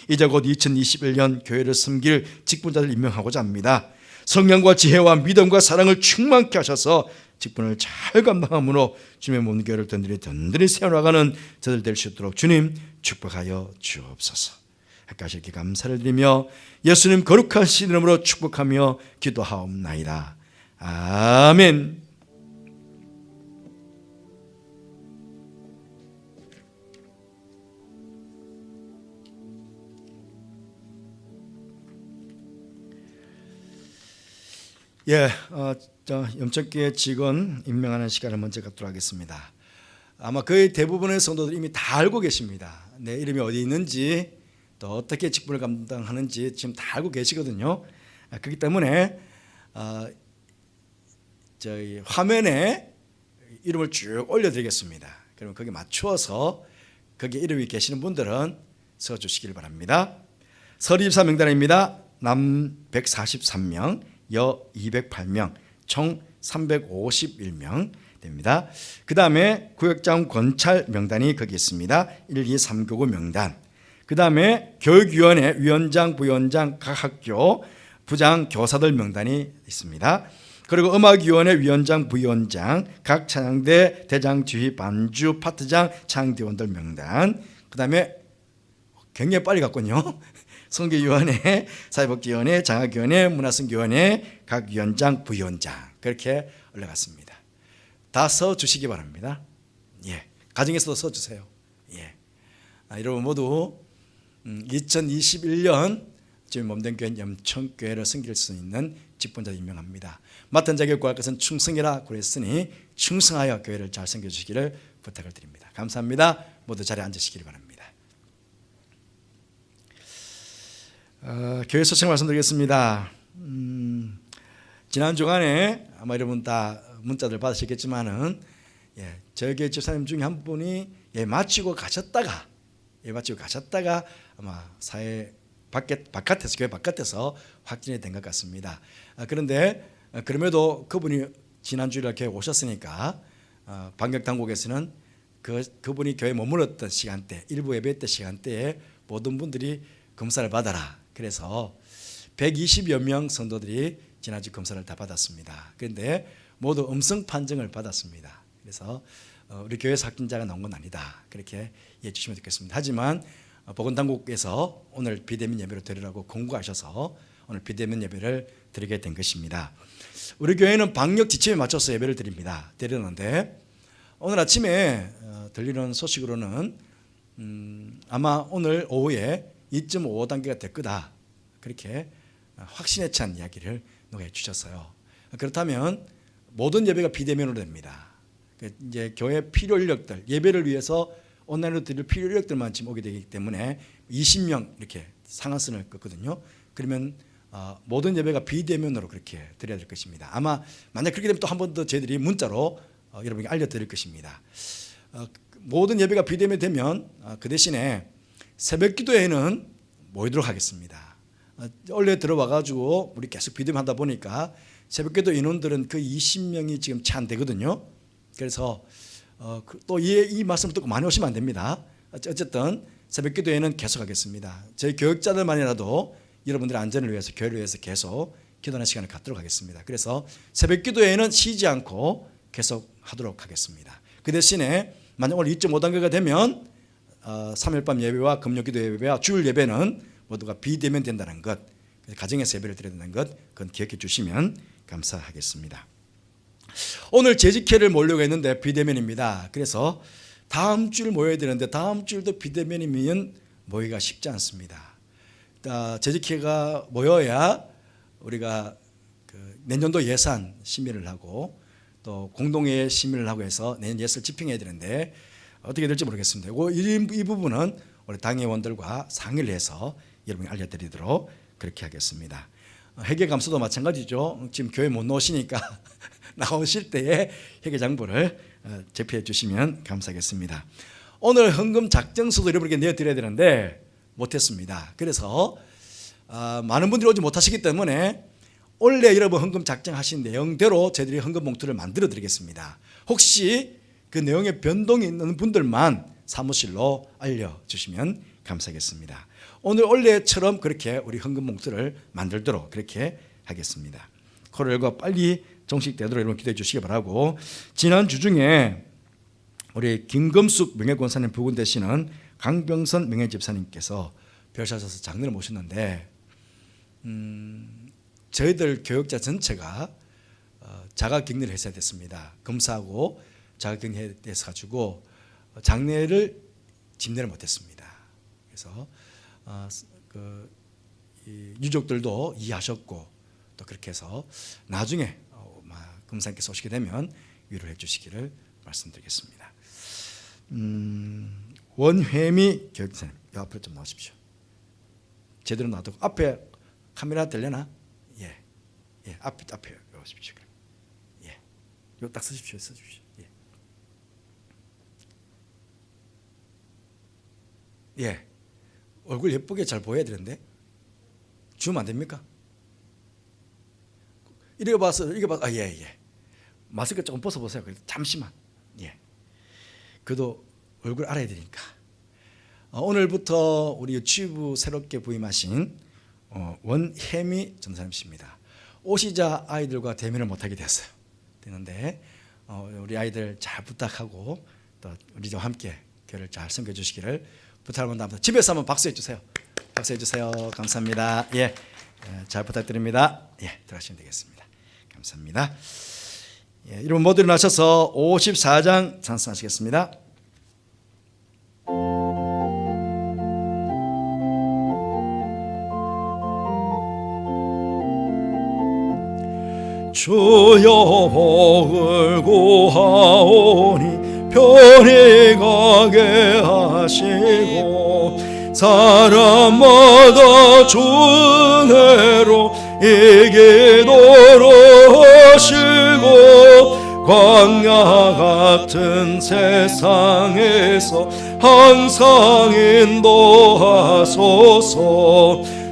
이제 곧 2021년 교회를 섬길 직분자들 임명하고자 합니다. 성령과 지혜와 믿음과 사랑을 충만케 하셔서 직분을 잘 감당함으로 주님의 몸 교회를 든든히 세워나가는 저들 될 수 있도록 주님 축복하여 주옵소서. 하까지 이렇게 감사를 드리며 예수님 거룩하신 이름으로 축복하며 기도하옵나이다. 아멘. 염천교회 직원 임명하는 시간을 먼저 갖도록 하겠습니다. 아마 거의 대부분의 성도들이 이미 다 알고 계십니다. 내 이름이 어디 있는지 또 어떻게 직분을 감당하는지 지금 다 알고 계시거든요. 그렇기 때문에 저희 화면에 이름을 쭉 올려드리겠습니다. 그러면 거기 맞추어서 거기 이름이 계시는 분들은 서주시길 바랍니다. 서리 24명단입니다. 남 143명, 여 208명, 총 351명 됩니다. 그 다음에 구역장 권찰 명단이 거기 있습니다. 1, 2, 3, 교구 명단. 그 다음에 교육위원회 위원장, 부위원장, 각 학교 부장, 교사들 명단이 있습니다. 그리고 음악위원회 위원장, 부위원장, 각 찬양대 대장, 지휘, 반주, 파트장, 찬양대원들 명단. 그 다음에 굉장히 빨리 갔군요. 선교위원회, 사회복지위원회, 장학위원회, 문화선교위원회, 각 위원장, 부위원장 그렇게 올라갔습니다. 다 써주시기 바랍니다. 예, 가정에서도 써주세요. 예, 여러분 모두 2021년 주님 몸된 교회 염천교회를 섬길 수 있는 직분자 임명합니다. 맡은 자에게 구할 것은 충성이라 그랬으니 충성하여 교회를 잘 섬겨주시기를 부탁을 드립니다. 감사합니다. 모두 자리에 앉으시기 바랍니다. 교회 소식 말씀드리겠습니다. 지난 주간에 아마 여러분 다 문자들 받으셨겠지만은 저희 교회 집사님 중에 한 분이 마치고 가셨다가 아마 사회 바깥에서 교회 바깥에서 확진이 된 것 같습니다. 그런데 그럼에도 그분이 지난 주일에 교회 오셨으니까 방역 당국에서는 그분이 교회 머물렀던 시간대, 일부 예배 때 시간대에 모든 분들이 검사를 받아라. 그래서 120여 명 성도들이 지난주 검사를 다 받았습니다. 그런데 모두 음성 판정을 받았습니다. 그래서 우리 교회에서 확진자가 나온 건 아니다. 그렇게 이해해 주시면 좋겠습니다. 하지만 보건당국에서 오늘 비대면 예배를 드리라고 공고하셔서 오늘 비대면 예배를 드리게 된 것입니다. 우리 교회는 방역 지침에 맞춰서 예배를 드리는데 오늘 아침에 들리는 소식으로는 아마 오늘 오후에 2.5단계가 될 거다. 그렇게 확신에 찬 이야기를 누가 해주셨어요. 그렇다면 모든 예배가 비대면으로 됩니다. 이제 교회 필요 인력들, 예배를 위해서 온라인으로 드릴 필요 인력들만 지금 오게 되기 때문에 20명 이렇게 상한선을 긋거든요. 그러면 모든 예배가 비대면으로 그렇게 드려야 될 것입니다. 아마 만약 그렇게 되면 또 한 번 더 저희들이 문자로 여러분에게 알려드릴 것입니다. 모든 예배가 비대면 되면 그 대신에 새벽 기도회는 모이도록 하겠습니다. 원래 들어와가지고 우리 계속 비대면 하다 보니까 새벽 기도 인원들은 그 20명이 지금 채 안 되거든요. 그래서 또 이 말씀을 듣고 많이 오시면 안 됩니다. 어쨌든 새벽기도회는 계속하겠습니다. 저희 교육자들만이라도 여러분들의 안전을 위해서, 교회를 위해서 계속 기도하는 시간을 갖도록 하겠습니다. 그래서 새벽기도회는 쉬지 않고 계속하도록 하겠습니다. 그 대신에 만약 오늘 2.5단계가 되면 3일 밤 예배와 금요기도 예배와 주일 예배는 모두가 비대면 된다는 것, 가정에서 예배를 드려야 된다는 것, 그건 기억해 주시면 감사하겠습니다. 오늘 재직회를 모으려고 했는데 비대면입니다. 그래서 다음 주일 모여야 되는데 다음 주일도 비대면이면 모이기가 쉽지 않습니다. 재직회가 모여야 우리가 내년도 예산 심의를 하고 또 공동회의 심의를 하고 해서 내년 예산을 집행해야 되는데 어떻게 될지 모르겠습니다. 이 부분은 우리 당회원들과 상의를 해서 여러분이 알려드리도록 그렇게 하겠습니다. 회계감사도 마찬가지죠. 지금 교회 못 나오시니까 나오실 때에 회계장부를 제표해 주시면 감사하겠습니다. 오늘 헌금 작정서도 여러분에게 내어드려야 되는데 못했습니다. 그래서 많은 분들이 오지 못하시기 때문에 원래 여러분 헌금 작정하신 내용대로 저희들이 헌금 봉투를 만들어 드리겠습니다. 혹시 그 내용에 변동이 있는 분들만 사무실로 알려주시면 감사하겠습니다. 오늘 원래처럼 그렇게 우리 헌금 봉투를 만들도록 그렇게 하겠습니다. 코로나19가 빨리 종식되도록 여러분 기도해 주시기 바라고, 지난주 중에 우리 김금숙 명예권사님 부군 되시는 강병선 명예집사님께서 별사셔서 장로를 모셨는데 저희들 교육자 전체가 자가격리를 했어야 됐습니다. 검사하고 자가격리해야 돼서 가지고 장례를 집례를 못했습니다. 그래서 유족들도 이해하셨고 또 그렇게 해서 나중에 검사님께서 오시게 되면 위로해 주시기를 말씀드리겠습니다. 원회미 교육사님 앞으로 좀 나오십시오. 제대로 놔두고 앞에 카메라 들려나? 예, 앞에 오십시오. 예, 이거 딱 써주십시오. 예, 얼굴 예쁘게 잘 보여야 되는데 주면 안 됩니까? 이거 봐서 예. 마스크 조금 벗어보세요. 잠시만. 예. 그래도 얼굴 알아야 되니까. 오늘부터 우리 유치부 새롭게 부임하신 원혜미 전사님이십니다. 오시자 아이들과 대면을 못하게 되는데 우리 아이들 잘 부탁하고 또 우리와 함께 교회를 잘 섬겨주시기를 부탁합니다. 집에서 한번 박수해 주세요. 박수해 주세요. 감사합니다. 예, 잘 부탁드립니다. 예, 들어가시면 되겠습니다. 감사합니다. 예, 여러분 모두 일어나셔서 54장 찬송하시겠습니다. 주여 복을 구하오니 편히 가게 하시고 사람마다 주은혜로 이기도록 하시고 광야 같은 세상에서 항상 인도하소서.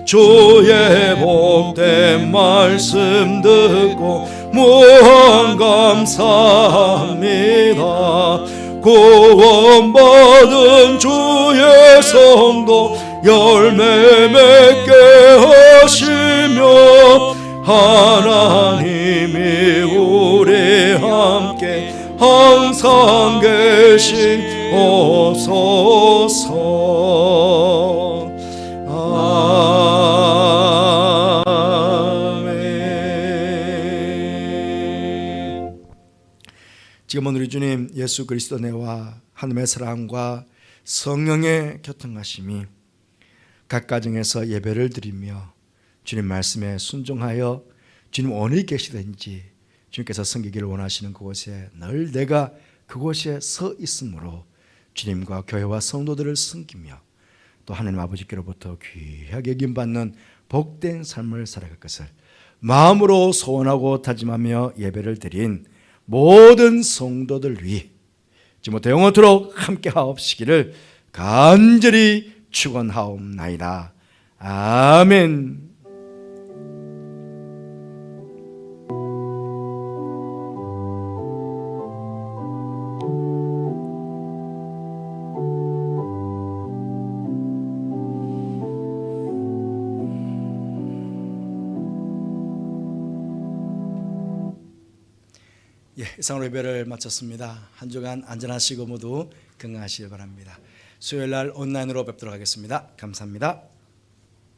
주의 복된 말씀 듣고 무한 감사합니다. 구원받은 주의 성도 열매 맺게 하시며 하나님이 우리 함께 항상 계시옵소서. 아멘. 지금은 우리 주님 예수 그리스도 내와 하나님의 사랑과 성령의 교통하심이 각 가정에서 예배를 드리며 주님 말씀에 순종하여 주님 어디 계시든지 주님께서 섬기기를 원하시는 그곳에 늘 내가 그곳에 서 있으므로 주님과 교회와 성도들을 섬기며 또 하나님 아버지께로부터 귀하게 여김받는 복된 삶을 살아갈 것을 마음으로 소원하고 다짐하며 예배를 드린 모든 성도들 위 지금부터 영원토록 함께 하옵시기를 간절히 축원하옵나이다. 아멘. 이상으로 예배를 마쳤습니다. 한 주간 안전하시고 모두 건강하시길 바랍니다. 수요일 날 온라인으로 뵙도록 하겠습니다. 감사합니다.